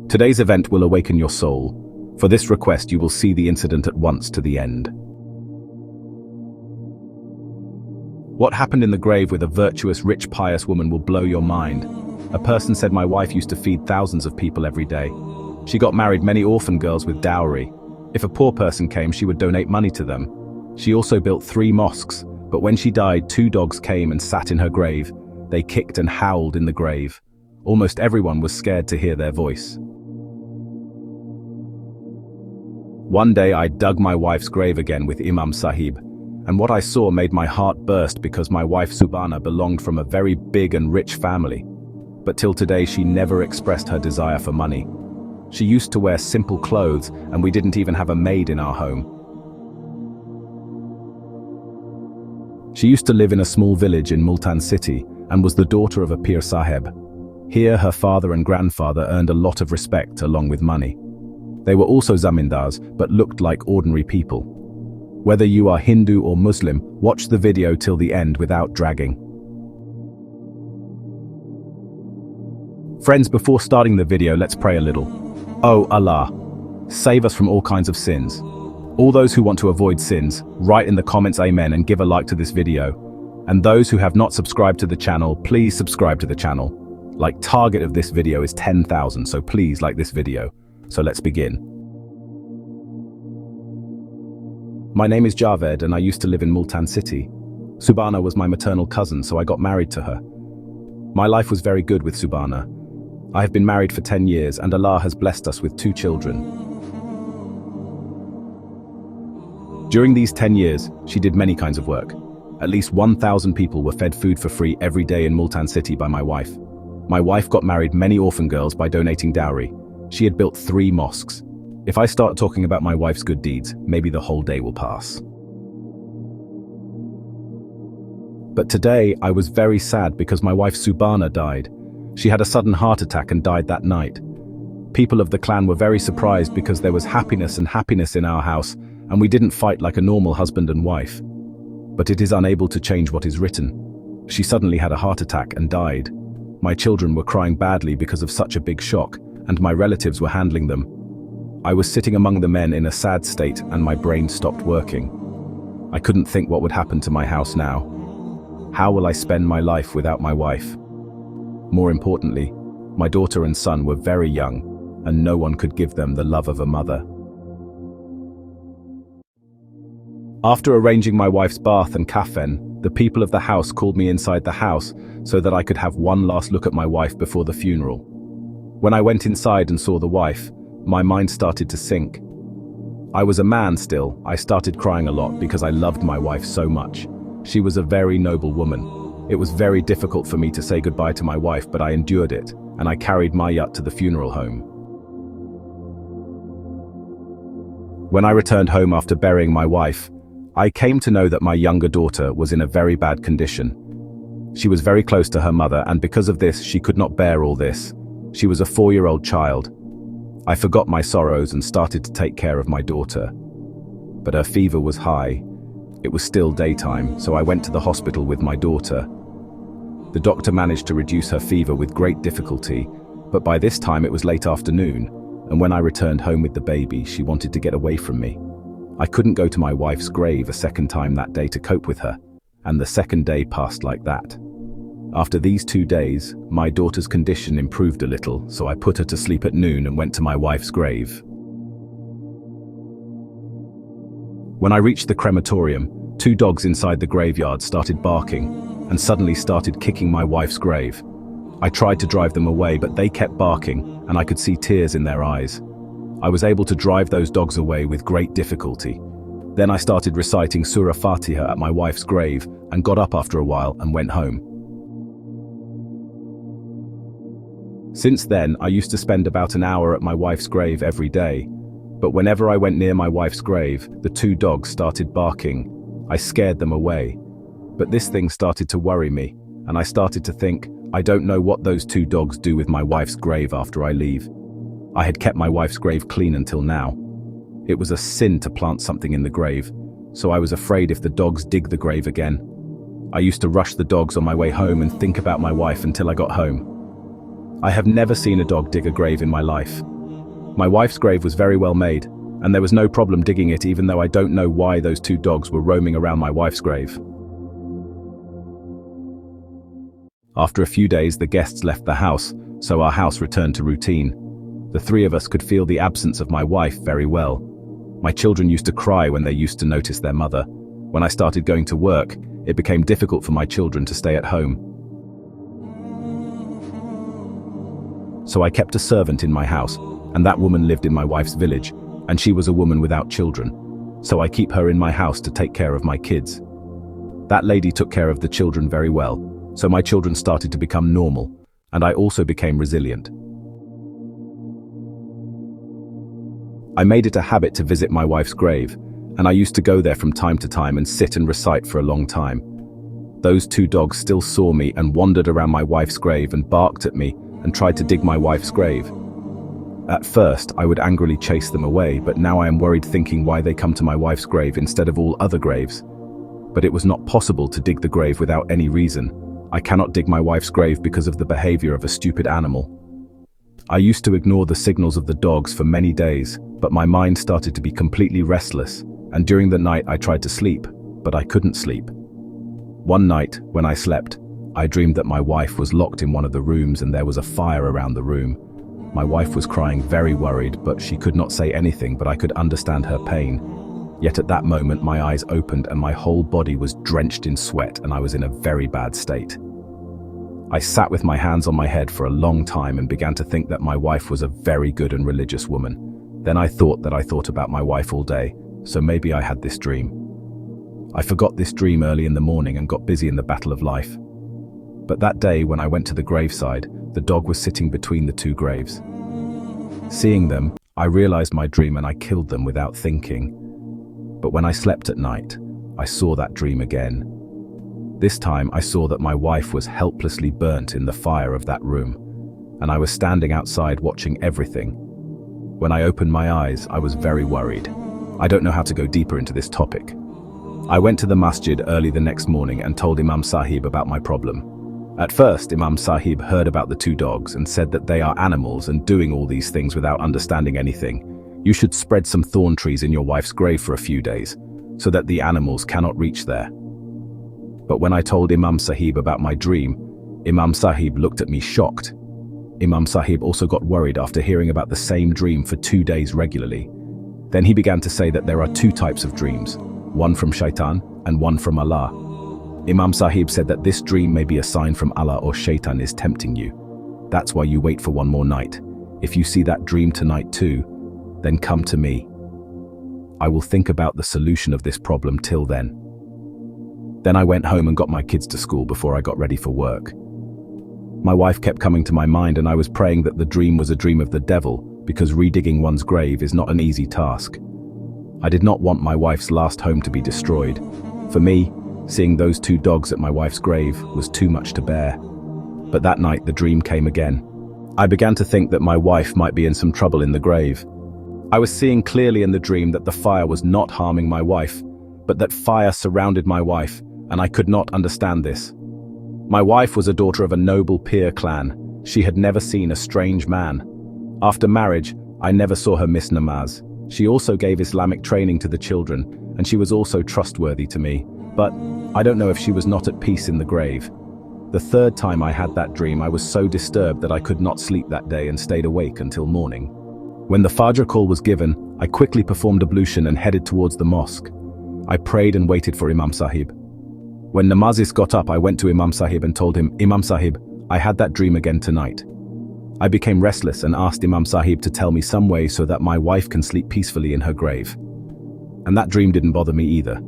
Today's event will awaken your soul. For this request, you will see the incident at once to the end. What happened in the grave with a virtuous, rich, pious woman will blow your mind. A person said my wife used to feed thousands of people every day. She got married many orphan girls with dowry. If a poor person came, she would donate money to them. She also built 3 mosques, but when she died, 2 dogs came and sat in her grave. They kicked and howled in the grave. Almost everyone was scared to hear their voice. One day I dug my wife's grave again with Imam Sahib, and what I saw made my heart burst because my wife Subhana belonged from a very big and rich family. But till today she never expressed her desire for money. She used to wear simple clothes, and we didn't even have a maid in our home. She used to live in a small village in Multan city and was the daughter of a Pir Sahib. Here her father and grandfather earned a lot of respect along with money. They were also zamindars but looked like ordinary people. Whether you are Hindu or Muslim, watch the video till the end without dragging. Friends, before starting the video, let's pray a little. Oh Allah, save us from all kinds of sins. All those who want to avoid sins, write in the comments Amen and give a like to this video. And those who have not subscribed to the channel, please subscribe to the channel. Like, target of this video is 10,000, so please like this video. So let's begin. My name is Javed and I used to live in Multan city. Subhana was my maternal cousin, so I got married to her. My life was very good with Subhana. I have been married for 10 years and Allah has blessed us with 2 children. During these 10 years, she did many kinds of work. At least 1,000 people were fed food for free every day in Multan city by my wife. My wife got married many orphan girls by donating dowry. She had built 3 mosques. If I start talking about my wife's good deeds, maybe the whole day will pass. But today, I was very sad because my wife Subhana died. She had a sudden heart attack and died that night. People of the clan were very surprised because there was happiness in our house, and we didn't fight like a normal husband and wife. But it is unable to change what is written. She suddenly had a heart attack and died. My children were crying badly because of such a big shock, and my relatives were handling them. I was sitting among the men in a sad state and my brain stopped working. I couldn't think what would happen to my house now. How will I spend my life without my wife? More importantly, my daughter and son were very young, and no one could give them the love of a mother. After arranging my wife's bath and kafan, the people of the house called me inside the house so that I could have one last look at my wife before the funeral. When I went inside and saw the wife, my mind started to sink. I was a man still. I started crying a lot because I loved my wife so much. She was a very noble woman. It was very difficult for me to say goodbye to my wife, but I endured it, and I carried my yacht to the funeral home. When I returned home after burying my wife, I came to know that my younger daughter was in a very bad condition. She was very close to her mother, and because of this, she could not bear all this. She was a 4-year-old child. I forgot my sorrows and started to take care of my daughter. But her fever was high. It was still daytime, so I went to the hospital with my daughter. The doctor managed to reduce her fever with great difficulty, but by this time it was late afternoon, and when I returned home with the baby, she wanted to get away from me. I couldn't go to my wife's grave a second time that day to cope with her, and the second day passed like that. After these 2 days, my daughter's condition improved a little, so I put her to sleep at noon and went to my wife's grave. When I reached the crematorium, 2 dogs inside the graveyard started barking and suddenly started kicking my wife's grave. I tried to drive them away, but they kept barking and I could see tears in their eyes. I was able to drive those dogs away with great difficulty. Then I started reciting Surah Fatiha at my wife's grave and got up after a while and went home. Since then, I used to spend about an hour at my wife's grave every day. But whenever I went near my wife's grave, the 2 dogs started barking. I scared them away. But this thing started to worry me, and I started to think, I don't know what those 2 dogs do with my wife's grave after I leave. I had kept my wife's grave clean until now. It was a sin to plant something in the grave, so I was afraid if the dogs dig the grave again. I used to rush the dogs on my way home and think about my wife until I got home. I have never seen a dog dig a grave in my life. My wife's grave was very well made, and there was no problem digging it, even though I don't know why those 2 dogs were roaming around my wife's grave. After a few days, the guests left the house, so our house returned to routine. The 3 of us could feel the absence of my wife very well. My children used to cry when they used to notice their mother. When I started going to work, it became difficult for my children to stay at home. So I kept a servant in my house, and that woman lived in my wife's village, and she was a woman without children. So I keep her in my house to take care of my kids. That lady took care of the children very well, so my children started to become normal, and I also became resilient. I made it a habit to visit my wife's grave, and I used to go there from time to time and sit and recite for a long time. Those 2 dogs still saw me and wandered around my wife's grave and barked at me and tried to dig my wife's grave. At first, I would angrily chase them away, but now I am worried thinking why they come to my wife's grave instead of all other graves. But it was not possible to dig the grave without any reason. I cannot dig my wife's grave because of the behavior of a stupid animal. I used to ignore the signals of the dogs for many days, but my mind started to be completely restless, and during the night I tried to sleep, but I couldn't sleep. One night, when I slept, I dreamed that my wife was locked in one of the rooms and there was a fire around the room. My wife was crying, very worried, but she could not say anything, but I could understand her pain. Yet at that moment my eyes opened and my whole body was drenched in sweat and I was in a very bad state. I sat with my hands on my head for a long time and began to think that my wife was a very good and religious woman. Then I thought about my wife all day, so maybe I had this dream. I forgot this dream early in the morning and got busy in the battle of life. But that day when I went to the graveside, the dog was sitting between the 2 graves. Seeing them, I realized my dream and I killed them without thinking. But when I slept at night, I saw that dream again. This time I saw that my wife was helplessly burnt in the fire of that room, and I was standing outside watching everything. When I opened my eyes, I was very worried. I don't know how to go deeper into this topic. I went to the masjid early the next morning and told Imam Sahib about my problem. At first, Imam Sahib heard about the 2 dogs and said that they are animals and doing all these things without understanding anything. You should spread some thorn trees in your wife's grave for a few days, so that the animals cannot reach there. But when I told Imam Sahib about my dream, Imam Sahib looked at me shocked. Imam Sahib also got worried after hearing about the same dream for 2 days regularly. Then he began to say that there are 2 types of dreams, one from Shaitan and one from Allah. Imam Sahib said that this dream may be a sign from Allah or Shaitan is tempting you. That's why you wait for one more night. If you see that dream tonight too, then come to me. I will think about the solution of this problem till then. Then I went home and got my kids to school before I got ready for work. My wife kept coming to my mind and I was praying that the dream was a dream of the devil, because redigging one's grave is not an easy task. I did not want my wife's last home to be destroyed. For me, seeing those 2 dogs at my wife's grave was too much to bear. But that night the dream came again. I began to think that my wife might be in some trouble in the grave. I was seeing clearly in the dream that the fire was not harming my wife, but that fire surrounded my wife, and I could not understand this. My wife was a daughter of a noble Peer clan. She had never seen a strange man. After marriage, I never saw her miss namaz. She also gave Islamic training to the children, and she was also trustworthy to me. But I don't know if she was not at peace in the grave. The 3rd time I had that dream, I was so disturbed that I could not sleep that day and stayed awake until morning. When the Fajr call was given, I quickly performed ablution and headed towards the mosque. I prayed and waited for Imam Sahib. When Namazis got up, I went to Imam Sahib and told him, "Imam Sahib, I had that dream again tonight." I became restless and asked Imam Sahib to tell me some way so that my wife can sleep peacefully in her grave. And that dream didn't bother me either.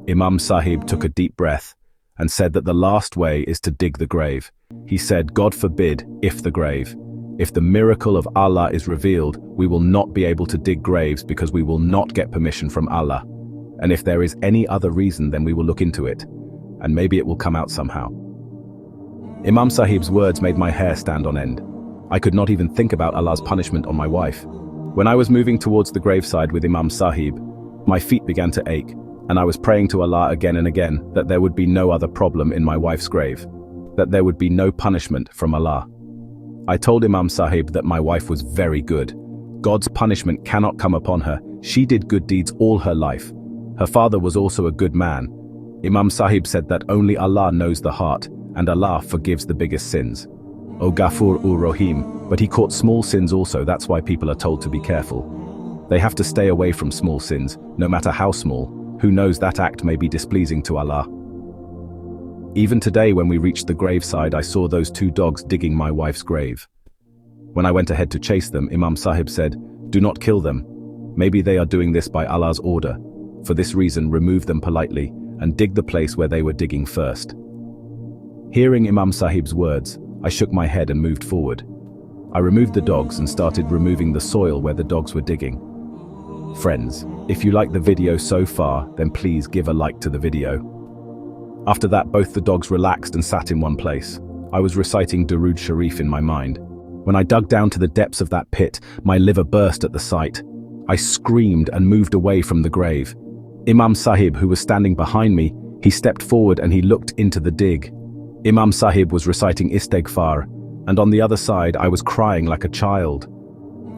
Imam Sahib took a deep breath and said that the last way is to dig the grave. He said, "God forbid, if the grave. If the miracle of Allah is revealed, we will not be able to dig graves because we will not get permission from Allah. And if there is any other reason, then we will look into it, and maybe it will come out somehow." Imam Sahib's words made my hair stand on end. I could not even think about Allah's punishment on my wife. When I was moving towards the graveside with Imam Sahib, my feet began to ache, and I was praying to Allah again and again that there would be no other problem in my wife's grave, that there would be no punishment from Allah. I told Imam Sahib that my wife was very good. God's punishment cannot come upon her. She did good deeds all her life. Her father was also a good man. Imam Sahib said that only Allah knows the heart, and Allah forgives the biggest sins. O Ghafur ur Rahim, but he caught small sins also. That's why people are told to be careful. They have to stay away from small sins, no matter how small. Who knows, that act may be displeasing to Allah. Even today when we reached the graveside, I saw those two dogs digging my wife's grave. When I went ahead to chase them, Imam Sahib said, "Do not kill them. Maybe they are doing this by Allah's order. For this reason, remove them politely and dig the place where they were digging first." Hearing Imam Sahib's words, I shook my head and moved forward. I removed the dogs and started removing the soil where the dogs were digging. Friends, if you like the video so far, then please give a like to the video. After that, both the dogs relaxed and sat in one place. I was reciting Durood Sharif in my mind. When I dug down to the depths of that pit, my liver burst at the sight. I screamed and moved away from the grave. Imam Sahib, who was standing behind me, he stepped forward and he looked into the dig. Imam Sahib was reciting Istighfar, and on the other side I was crying like a child.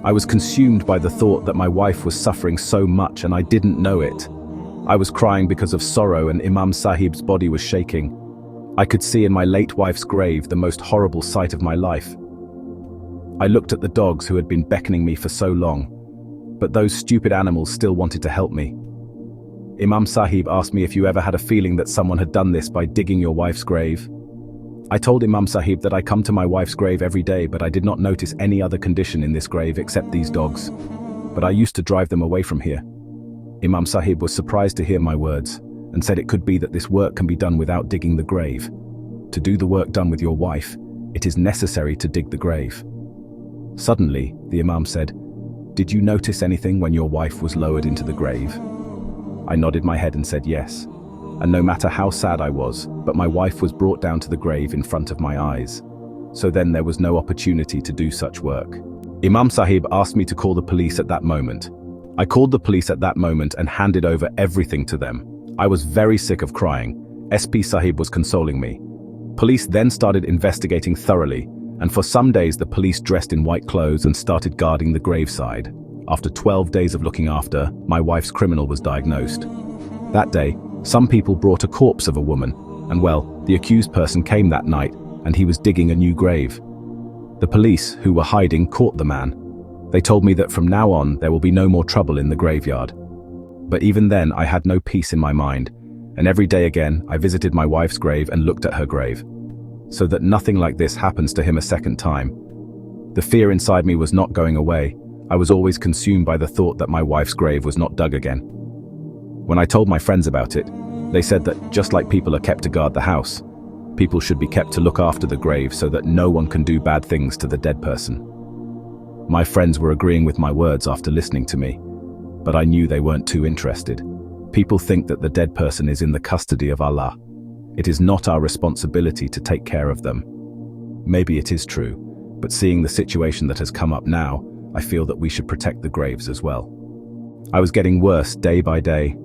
I was consumed by the thought that my wife was suffering so much and I didn't know it. I was crying because of sorrow, and Imam Sahib's body was shaking. I could see in my late wife's grave the most horrible sight of my life. I looked at the dogs who had been beckoning me for so long, but those stupid animals still wanted to help me. Imam Sahib asked me if you ever had a feeling that someone had done this by digging your wife's grave. I told Imam Sahib that I come to my wife's grave every day, but I did not notice any other condition in this grave except these dogs. But I used to drive them away from here. Imam Sahib was surprised to hear my words and said it could be that this work can be done without digging the grave. To do the work done with your wife, it is necessary to dig the grave. Suddenly, the Imam said, "Did you notice anything when your wife was lowered into the grave?" I nodded my head and said yes. And no matter how sad I was, but my wife was brought down to the grave in front of my eyes. So then there was no opportunity to do such work. Imam Sahib asked me to call the police at that moment. I called the police at that moment and handed over everything to them. I was very sick of crying. SP Sahib was consoling me. Police then started investigating thoroughly, and for some days the police dressed in white clothes and started guarding the graveside. After 12 days of looking after, my wife's criminal was diagnosed. That day, some people brought a corpse of a woman, and well, the accused person came that night, and he was digging a new grave. The police, who were hiding, caught the man. They told me that from now on there will be no more trouble in the graveyard. But even then I had no peace in my mind, and every day again I visited my wife's grave and looked at her grave, so that nothing like this happens to him a second time. The fear inside me was not going away. I was always consumed by the thought that my wife's grave was not dug again. When I told my friends about it, they said that just like people are kept to guard the house, people should be kept to look after the grave so that no one can do bad things to the dead person. My friends were agreeing with my words after listening to me, but I knew they weren't too interested. People think that the dead person is in the custody of Allah. It is not our responsibility to take care of them. Maybe it is true, but seeing the situation that has come up now, I feel that we should protect the graves as well. I was getting worse day by day,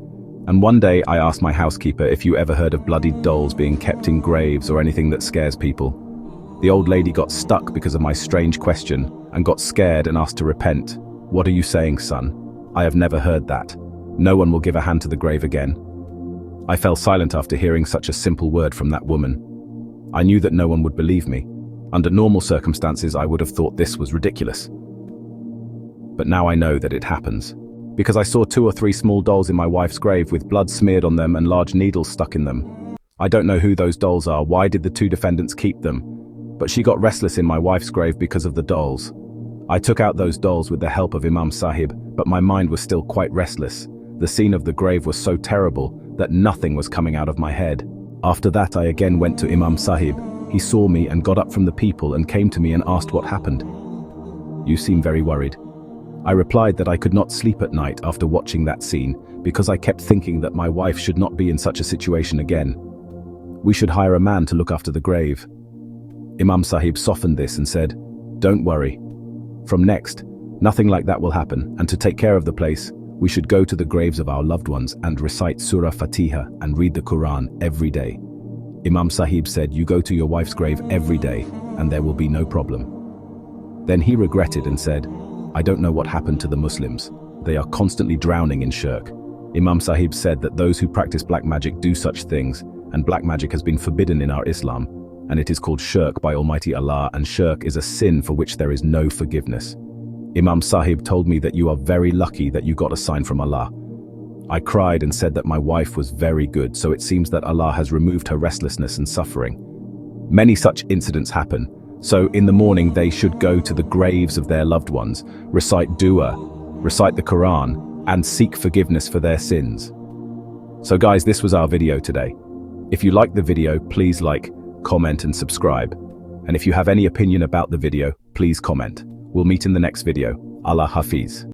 and one day I asked my housekeeper if you ever heard of bloodied dolls being kept in graves or anything that scares people. The old lady got stuck because of my strange question and got scared and asked to repent. "What are you saying, son? I have never heard that. No one will give a hand to the grave again." I fell silent after hearing such a simple word from that woman. I knew that no one would believe me. Under normal circumstances, I would have thought this was ridiculous. But now I know that it happens, because I saw 2 or 3 small dolls in my wife's grave with blood smeared on them and large needles stuck in them. I don't know who those dolls are. Why did the 2 defendants keep them? But she got restless in my wife's grave because of the dolls. I took out those dolls with the help of Imam Sahib, but my mind was still quite restless. The scene of the grave was so terrible that nothing was coming out of my head. After that, I again went to Imam Sahib. He saw me and got up from the people and came to me and asked what happened. "You seem very worried." I replied that I could not sleep at night after watching that scene because I kept thinking that my wife should not be in such a situation again. We should hire a man to look after the grave. Imam Sahib softened this and said, "Don't worry. From next, nothing like that will happen, and to take care of the place, we should go to the graves of our loved ones and recite Surah Fatiha and read the Quran every day." Imam Sahib said, "You go to your wife's grave every day and there will be no problem." Then he regretted and said, I don't know what happened to the Muslims. They are constantly drowning in shirk. Imam Sahib said that those who practice black magic do such things, and black magic has been forbidden in our Islam, and it is called shirk by Almighty Allah, and shirk is a sin for which there is no forgiveness. Imam Sahib told me that you are very lucky that you got a sign from Allah. I cried and said that my wife was very good, so it seems that Allah has removed her restlessness and suffering. Many such incidents happen, so in the morning they should go to the graves of their loved ones, recite dua, recite the Quran, and seek forgiveness for their sins. So guys, this was our video today. If you liked the video, please like, comment and subscribe. And if you have any opinion about the video, please comment. We'll meet in the next video. Allah Hafiz.